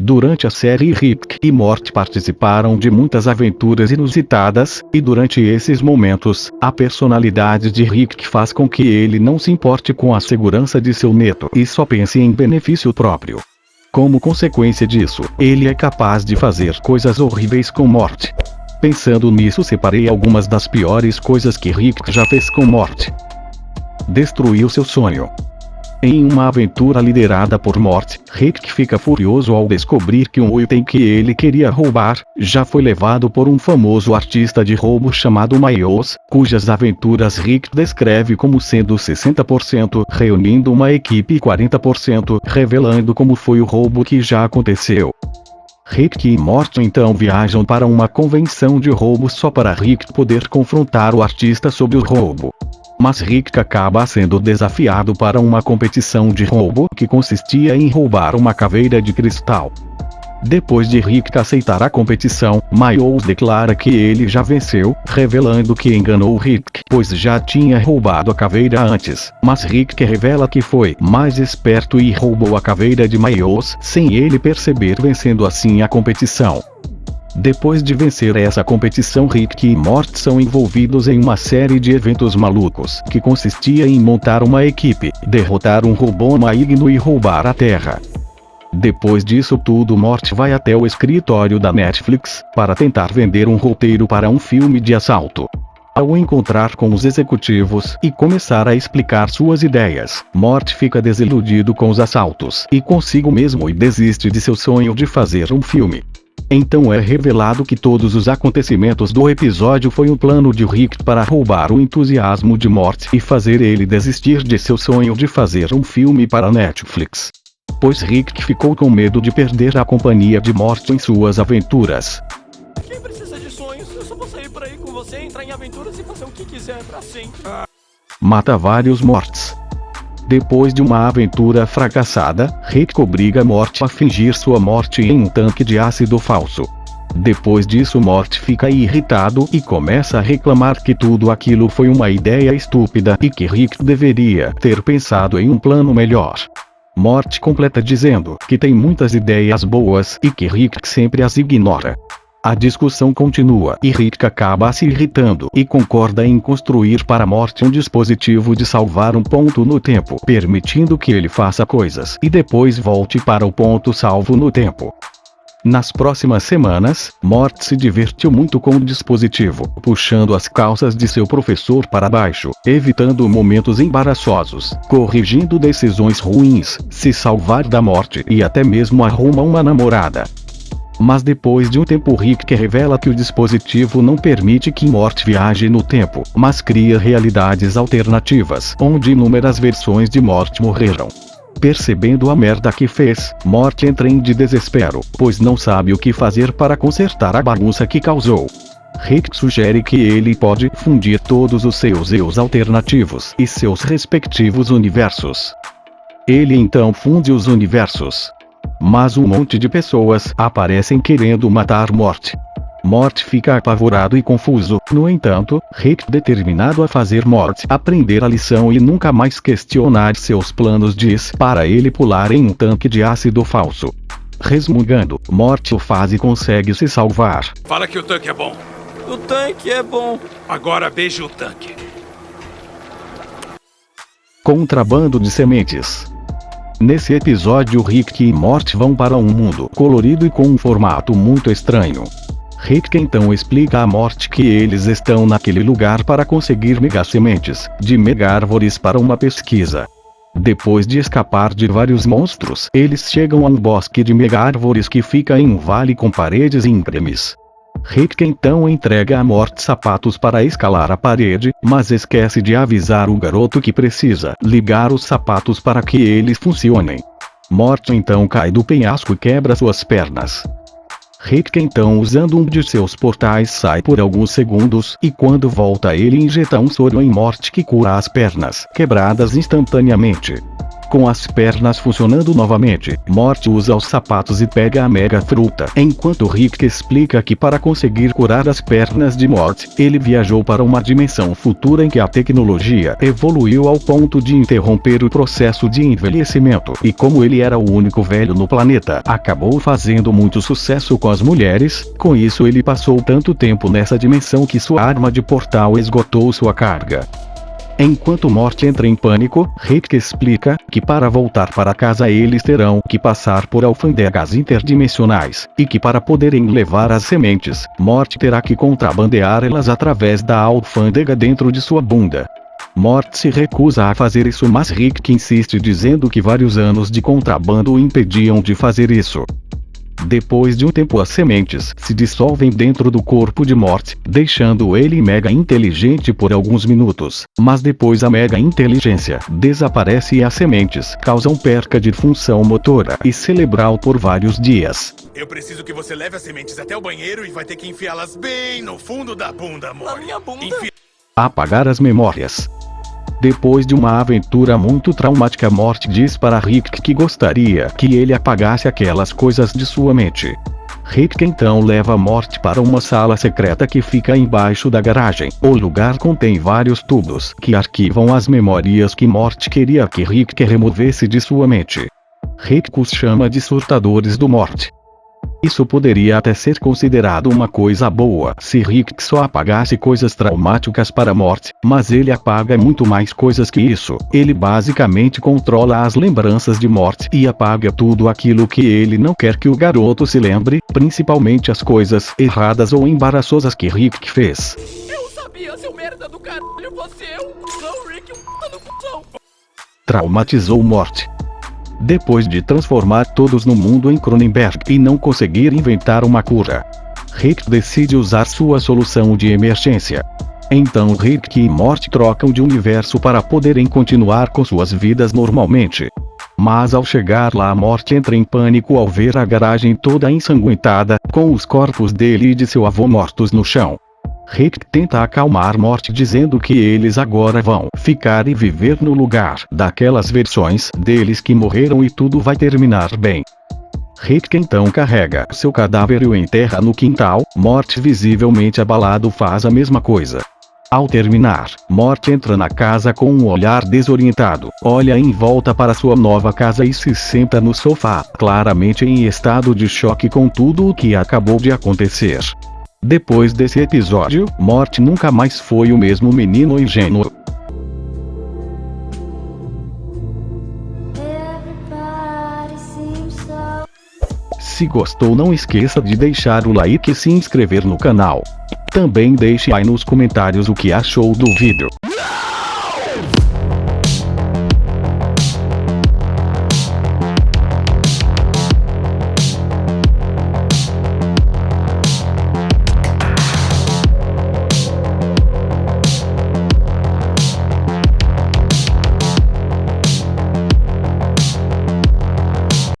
Durante a série, Rick e Morty participaram de muitas aventuras inusitadas, e durante esses momentos, a personalidade de Rick faz com que ele não se importe com a segurança de seu neto e só pense em benefício próprio. Como consequência disso, ele é capaz de fazer coisas horríveis com Morty. Pensando nisso, separei algumas das piores coisas que Rick já fez com Morty. Destruiu seu sonho. Em uma aventura liderada por Morty, Rick fica furioso ao descobrir que um item que ele queria roubar, já foi levado por um famoso artista de roubo chamado Miles, cujas aventuras Rick descreve como sendo 60% reunindo uma equipe e 40% revelando como foi o roubo que já aconteceu. Rick e Morty então viajam para uma convenção de roubo só para Rick poder confrontar o artista sobre o roubo. Mas Rick acaba sendo desafiado para uma competição de roubo que consistia em roubar uma caveira de cristal. Depois de Rick aceitar a competição, Miles declara que ele já venceu, revelando que enganou Rick, pois já tinha roubado a caveira antes. Mas Rick revela que foi mais esperto e roubou a caveira de Miles sem ele perceber, vencendo assim a competição. Depois de vencer essa competição, Rick e Morty são envolvidos em uma série de eventos malucos, que consistia em montar uma equipe, derrotar um robô maligno e roubar a Terra. Depois disso tudo, Morty vai até o escritório da Netflix, para tentar vender um roteiro para um filme de assalto. Ao encontrar com os executivos e começar a explicar suas ideias, Morty fica desiludido com os assaltos e consigo mesmo e desiste de seu sonho de fazer um filme. Então é revelado que todos os acontecimentos do episódio foi um plano de Rick para roubar o entusiasmo de Morty e fazer ele desistir de seu sonho de fazer um filme para a Netflix. Pois Rick ficou com medo de perder a companhia de Morty em suas aventuras. Quem precisa de sonhos? Eu só vou sair por aí com você, entrar em aventuras e fazer o que quiser pra sempre. Mata vários Mortys. Depois de uma aventura fracassada, Rick obriga Morty a fingir sua morte em um tanque de ácido falso. Depois disso, Morty fica irritado e começa a reclamar que tudo aquilo foi uma ideia estúpida e que Rick deveria ter pensado em um plano melhor. Morty completa dizendo que tem muitas ideias boas e que Rick sempre as ignora. A discussão continua e Rick acaba se irritando e concorda em construir para Morty um dispositivo de salvar um ponto no tempo, permitindo que ele faça coisas e depois volte para o ponto salvo no tempo. Nas próximas semanas, Morty se divertiu muito com o dispositivo, puxando as calças de seu professor para baixo, evitando momentos embaraçosos, corrigindo decisões ruins, se salvar da morte e até mesmo arruma uma namorada. Mas depois de um tempo, Rick revela que o dispositivo não permite que Morty viaje no tempo, mas cria realidades alternativas, onde inúmeras versões de Morty morreram. Percebendo a merda que fez, Morty entra em desespero, pois não sabe o que fazer para consertar a bagunça que causou. Rick sugere que ele pode fundir todos os seus eus alternativos e seus respectivos universos. Ele então funde os universos. Mas um monte de pessoas aparecem querendo matar Morty. Morty fica apavorado e confuso. No entanto, Rick, determinado a fazer Morty aprender a lição e nunca mais questionar seus planos, diz para ele pular em um tanque de ácido falso. Resmungando, Morty o faz e consegue se salvar. Fala que o tanque é bom. O tanque é bom. Agora beije o tanque. Contrabando de sementes. Nesse episódio, Rick e Morty vão para um mundo colorido e com um formato muito estranho. Rick então explica a Morty que eles estão naquele lugar para conseguir mega-sementes de mega-árvores para uma pesquisa. Depois de escapar de vários monstros, eles chegam a um bosque de mega-árvores que fica em um vale com paredes íngremes. Rick então entrega a Morty sapatos para escalar a parede, mas esquece de avisar o garoto que precisa ligar os sapatos para que eles funcionem. Morty então cai do penhasco e quebra suas pernas. Rick então, usando um de seus portais, sai por alguns segundos, e quando volta ele injeta um soro em Morty que cura as pernas quebradas instantaneamente. Com as pernas funcionando novamente, Morty usa os sapatos e pega a mega fruta. Enquanto Rick explica que para conseguir curar as pernas de Morty, ele viajou para uma dimensão futura em que a tecnologia evoluiu ao ponto de interromper o processo de envelhecimento. E como ele era o único velho no planeta, acabou fazendo muito sucesso com as mulheres. Com isso ele passou tanto tempo nessa dimensão que sua arma de portal esgotou sua carga. Enquanto Morty entra em pânico, Rick explica que para voltar para casa eles terão que passar por alfândegas interdimensionais, e que para poderem levar as sementes, Morty terá que contrabandear elas através da alfândega dentro de sua bunda. Morty se recusa a fazer isso, mas Rick insiste dizendo que vários anos de contrabando o impediam de fazer isso. Depois de um tempo as sementes se dissolvem dentro do corpo de Morty, deixando ele mega inteligente por alguns minutos, mas depois a mega inteligência desaparece e as sementes causam perca de função motora e cerebral por vários dias. Eu preciso que você leve as sementes até o banheiro e vai ter que enfiá-las bem no fundo da bunda, amor. Na minha bunda? Apagar as memórias. Depois de uma aventura muito traumática, Morty diz para Rick que gostaria que ele apagasse aquelas coisas de sua mente. Rick então leva Morty para uma sala secreta que fica embaixo da garagem. O lugar contém vários tubos que arquivam as memórias que Morty queria que Rick removesse de sua mente. Rick os chama de surtadores do Morty. Isso poderia até ser considerado uma coisa boa se Rick só apagasse coisas traumáticas para Morty, mas ele apaga muito mais coisas que isso. Ele basicamente controla as lembranças de Morty e apaga tudo aquilo que ele não quer que o garoto se lembre, principalmente as coisas erradas ou embaraçosas que Rick fez. Eu sabia, seu merda do caralho, você é um cuzão, Rick, um puta no cuzão. Traumatizou Morty. Depois de transformar todos no mundo em Cronenberg e não conseguir inventar uma cura, Rick decide usar sua solução de emergência. Então Rick e Morty trocam de universo para poderem continuar com suas vidas normalmente. Mas ao chegar lá, Morty entra em pânico ao ver a garagem toda ensanguentada, com os corpos dele e de seu avô mortos no chão. Rick tenta acalmar Morty dizendo que eles agora vão ficar e viver no lugar daquelas versões deles que morreram e tudo vai terminar bem. Rick então carrega seu cadáver e o enterra no quintal. Morty, visivelmente abalado, faz a mesma coisa. Ao terminar, Morty entra na casa com um olhar desorientado, olha em volta para sua nova casa e se senta no sofá, claramente em estado de choque com tudo o que acabou de acontecer. Depois desse episódio, Morty nunca mais foi o mesmo menino ingênuo. Se gostou, não esqueça de deixar o like e se inscrever no canal. Também deixe aí nos comentários o que achou do vídeo.